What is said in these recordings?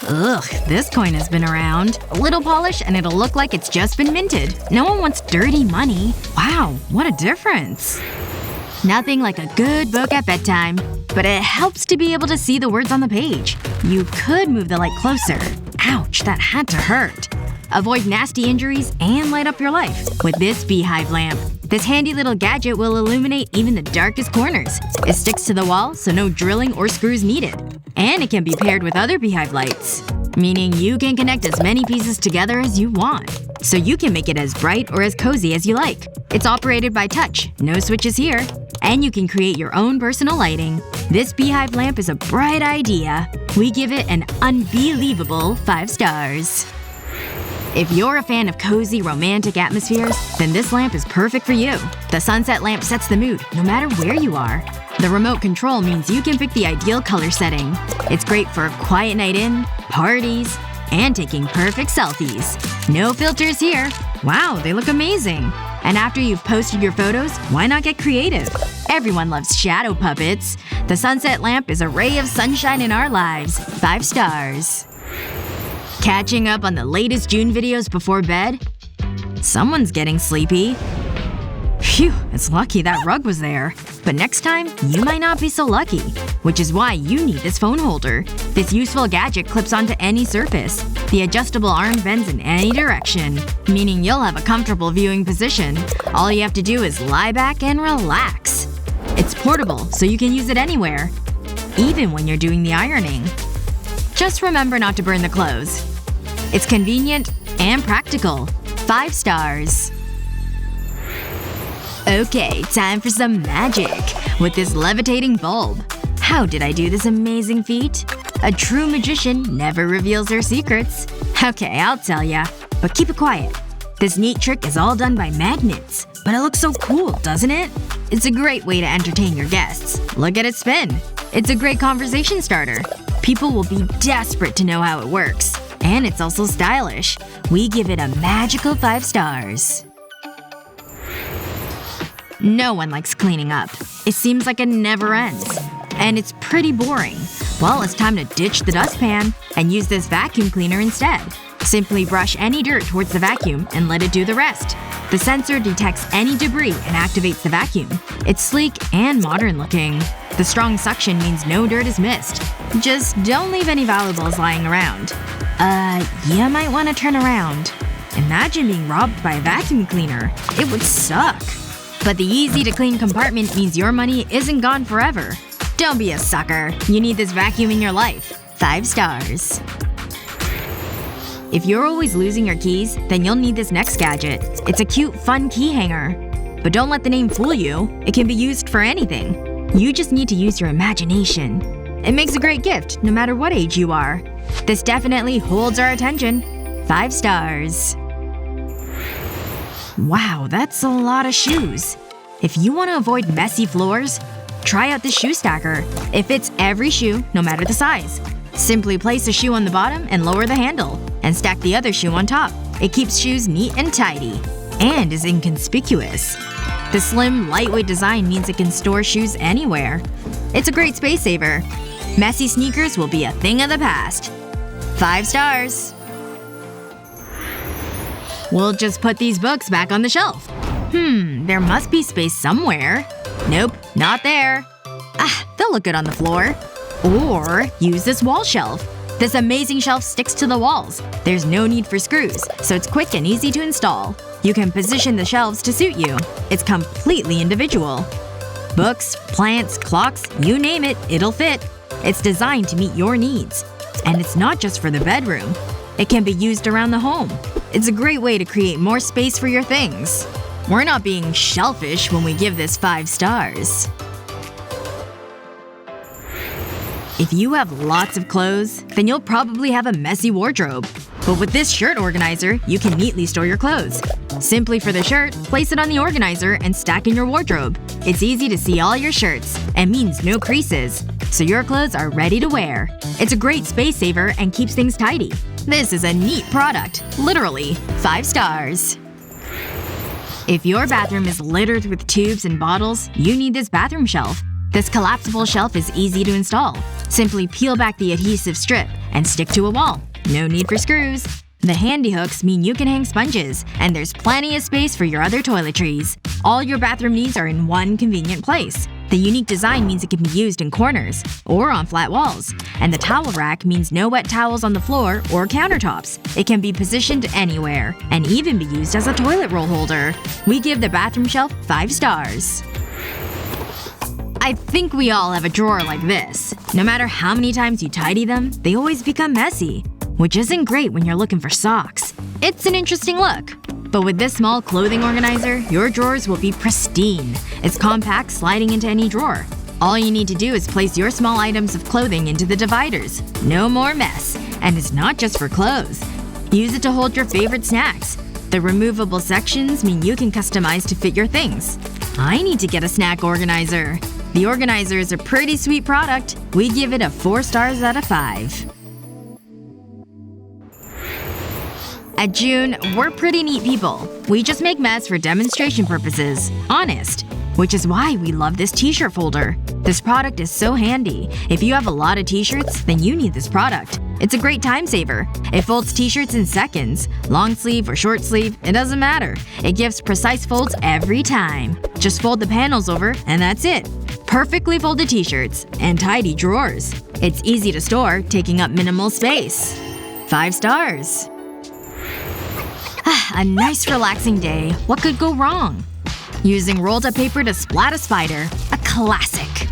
Ugh, this coin has been around. A little polish and it'll look like it's just been minted. No one wants dirty money. Wow, what a difference. Nothing like a good book at bedtime. But it helps to be able to see the words on the page. You could move the light closer. Ouch, that had to hurt. Avoid nasty injuries and light up your life with this beehive lamp. This handy little gadget will illuminate even the darkest corners. It sticks to the wall, so no drilling or screws needed. And it can be paired with other beehive lights. Meaning you can connect as many pieces together as you want. So you can make it as bright or as cozy as you like. It's operated by touch. No switches here. And you can create your own personal lighting. This beehive lamp is a bright idea. We give it an unbelievable 5 stars. If you're a fan of cozy, romantic atmospheres, then this lamp is perfect for you. The sunset lamp sets the mood, no matter where you are. The remote control means you can pick the ideal color setting. It's great for a quiet night in, parties, and taking perfect selfies. No filters here. Wow, they look amazing. And after you've posted your photos, why not get creative? Everyone loves shadow puppets. The sunset lamp is a ray of sunshine in our lives. 5 stars. Catching up on the latest JOON videos before bed? Someone's getting sleepy. Phew, it's lucky that rug was there. But next time, you might not be so lucky. Which is why you need this phone holder. This useful gadget clips onto any surface. The adjustable arm bends in any direction. Meaning you'll have a comfortable viewing position. All you have to do is lie back and relax. It's portable, so you can use it anywhere. Even when you're doing the ironing. Just remember not to burn the clothes. It's convenient and practical. 5 stars. Okay, time for some magic. With this levitating bulb. How did I do this amazing feat? A true magician never reveals their secrets. Okay, I'll tell ya. But keep it quiet. This neat trick is all done by magnets. But it looks so cool, doesn't it? It's a great way to entertain your guests. Look at it spin. It's a great conversation starter. People will be desperate to know how it works. And it's also stylish. We give it a magical 5 stars. No one likes cleaning up. It seems like it never ends. And it's pretty boring. Well, it's time to ditch the dustpan and use this vacuum cleaner instead. Simply brush any dirt towards the vacuum and let it do the rest. The sensor detects any debris and activates the vacuum. It's sleek and modern looking. The strong suction means no dirt is missed. Just don't leave any valuables lying around. You might want to turn around. Imagine being robbed by a vacuum cleaner. It would suck. But the easy-to-clean compartment means your money isn't gone forever. Don't be a sucker. You need this vacuum in your life. 5 stars. If you're always losing your keys, then you'll need this next gadget. It's a cute, fun key hanger. But don't let the name fool you. It can be used for anything. You just need to use your imagination. It makes a great gift, no matter what age you are. This definitely holds our attention. 5 stars. Wow, that's a lot of shoes. If you want to avoid messy floors, try out this shoe stacker. It fits every shoe, no matter the size. Simply place a shoe on the bottom and lower the handle. And stack the other shoe on top. It keeps shoes neat and tidy. And is inconspicuous. The slim, lightweight design means it can store shoes anywhere. It's a great space saver. Messy sneakers will be a thing of the past. 5 stars. We'll just put these books back on the shelf. There must be space somewhere. Nope, not there. They'll look good on the floor. Or use this wall shelf. This amazing shelf sticks to the walls. There's no need for screws, so it's quick and easy to install. You can position the shelves to suit you. It's completely individual. Books, plants, clocks, you name it, it'll fit. It's designed to meet your needs. And it's not just for the bedroom. It can be used around the home. It's a great way to create more space for your things. We're not being shelfish when we give this 5 stars. If you have lots of clothes, then you'll probably have a messy wardrobe. But with this shirt organizer, you can neatly store your clothes. Simply for the shirt, place it on the organizer and stack in your wardrobe. It's easy to see all your shirts, and means no creases. So your clothes are ready to wear. It's a great space saver and keeps things tidy. This is a neat product. Literally. 5 stars. If your bathroom is littered with tubes and bottles, you need this bathroom shelf. This collapsible shelf is easy to install. Simply peel back the adhesive strip and stick to a wall. No need for screws. The handy hooks mean you can hang sponges, and there's plenty of space for your other toiletries. All your bathroom needs are in one convenient place. The unique design means it can be used in corners, or on flat walls. And the towel rack means no wet towels on the floor or countertops. It can be positioned anywhere, and even be used as a toilet roll holder. We give the bathroom shelf 5 stars. I think we all have a drawer like this. No matter how many times you tidy them, they always become messy. Which isn't great when you're looking for socks. It's an interesting look. But with this small clothing organizer, your drawers will be pristine. It's compact, sliding into any drawer. All you need to do is place your small items of clothing into the dividers. No more mess. And it's not just for clothes. Use it to hold your favorite snacks. The removable sections mean you can customize to fit your things. I need to get a snack organizer. The organizer is a pretty sweet product. We give it a 4 stars out of 5. At JOON, we're pretty neat people. We just make mess for demonstration purposes. Honest. Which is why we love this t-shirt folder. This product is so handy. If you have a lot of t-shirts, then you need this product. It's a great time saver. It folds t-shirts in seconds. Long sleeve or short sleeve, it doesn't matter. It gives precise folds every time. Just fold the panels over, and that's it. Perfectly folded t-shirts. And tidy drawers. It's easy to store, taking up minimal space. 5 stars. A nice relaxing day. What could go wrong? Using rolled up paper to splat a spider. A classic.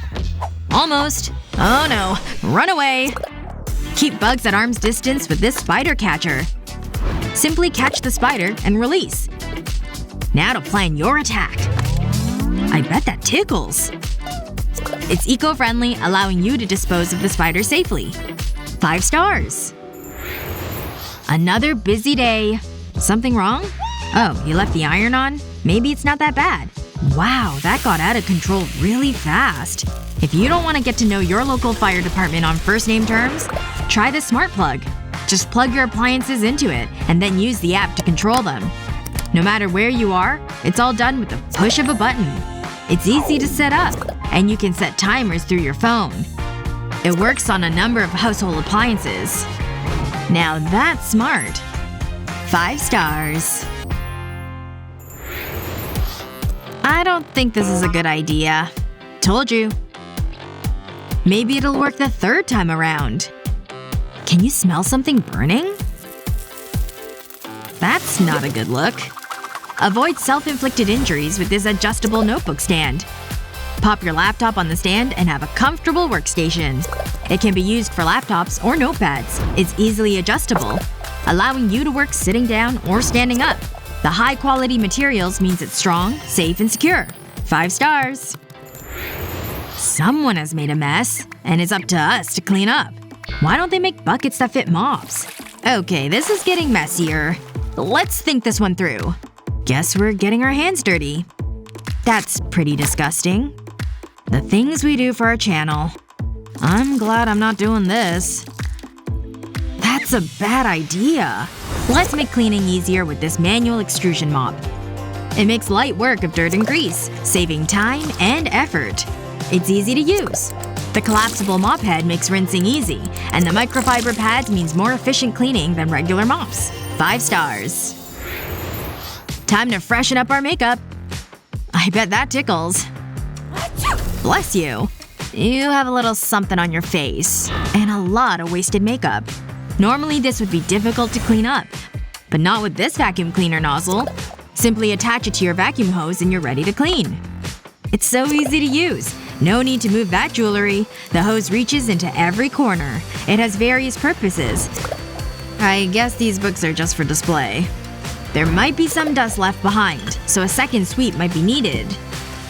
Almost. Oh no. Run away. Keep bugs at arm's distance with this spider catcher. Simply catch the spider and release. Now to plan your attack. I bet that tickles. It's eco-friendly, allowing you to dispose of the spider safely. 5 stars. Another busy day. Something wrong? Oh, you left the iron on? Maybe it's not that bad. Wow, that got out of control really fast. If you don't want to get to know your local fire department on first-name terms, try the smart plug. Just plug your appliances into it, and then use the app to control them. No matter where you are, it's all done with the push of a button. It's easy to set up, and you can set timers through your phone. It works on a number of household appliances. Now that's smart. 5 stars. I don't think this is a good idea. Told you. Maybe it'll work the 3rd time around. Can you smell something burning? That's not a good look. Avoid self-inflicted injuries with this adjustable notebook stand. Pop your laptop on the stand and have a comfortable workstation. It can be used for laptops or notepads. It's easily adjustable, allowing you to work sitting down or standing up. The high-quality materials means it's strong, safe, and secure. 5 stars. Someone has made a mess, and it's up to us to clean up. Why don't they make buckets that fit mops? Okay, this is getting messier. Let's think this one through. Guess we're getting our hands dirty. That's pretty disgusting. The things we do for our channel. I'm glad I'm not doing this. That's a bad idea. Let's make cleaning easier with this manual extrusion mop. It makes light work of dirt and grease, saving time and effort. It's easy to use. The collapsible mop head makes rinsing easy, and the microfiber pads means more efficient cleaning than regular mops. 5 stars. Time to freshen up our makeup. I bet that tickles. Bless you. You have a little something on your face. And a lot of wasted makeup. Normally this would be difficult to clean up. But not with this vacuum cleaner nozzle. Simply attach it to your vacuum hose and you're ready to clean. It's so easy to use. No need to move that jewelry. The hose reaches into every corner. It has various purposes. I guess these books are just for display. There might be some dust left behind, so a second sweep might be needed.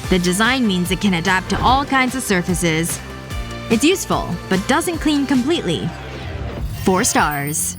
The design means it can adapt to all kinds of surfaces. It's useful, but doesn't clean completely. 4 stars.